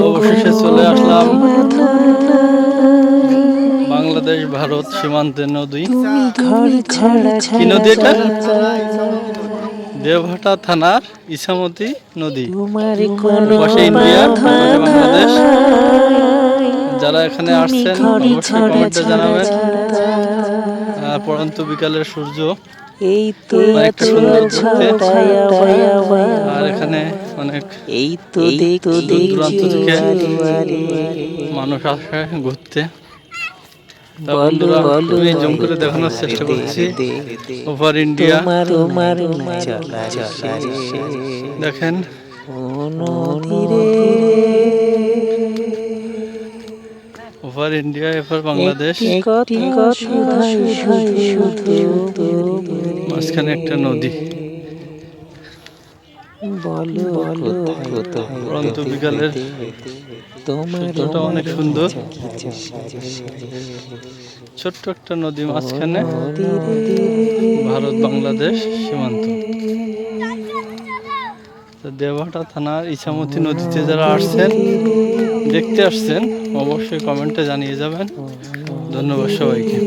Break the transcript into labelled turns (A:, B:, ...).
A: অবশেষে চলে আসলাম বাংলাদেশ ভারত সীমান্তের নদী। কি নদী এটা? দেবহাটা থানার ইছামতি নদী। পাশে ইন্ডিয়া, পাশে বাংলাদেশ। যারা এখানে আসছেন অবশ্যই কমেন্টে জানাবেন। পড়ন্ত বিকালের সূর্য অনেকটা সুন্দর দেখতে। আর এখানে অনেক দূর দূরান্ত থেকে মানুষ আসে ঘুরতে। তা বন্ধুরা, আমি জুম করে দেখানোর চেষ্টা করছি ওভার ইন্ডিয়া। দেখেন ওভার ইন্ডিয়া, এভার বাংলাদেশ, মাঝখানে একটা নদী। পরন্ত বিকালের সূর্যটা অনেক সুন্দর। ছোট্ট একটা নদী মাঝখানে, ভারত বাংলাদেশ সীমান্ত। দেবহাটা থানার ইছামতি নদীতে যারা আসছেন, দেখতে আসছেন, অবশ্যই কমেন্টে জানিয়ে যাবেন। ধন্যবাদ সবাইকে।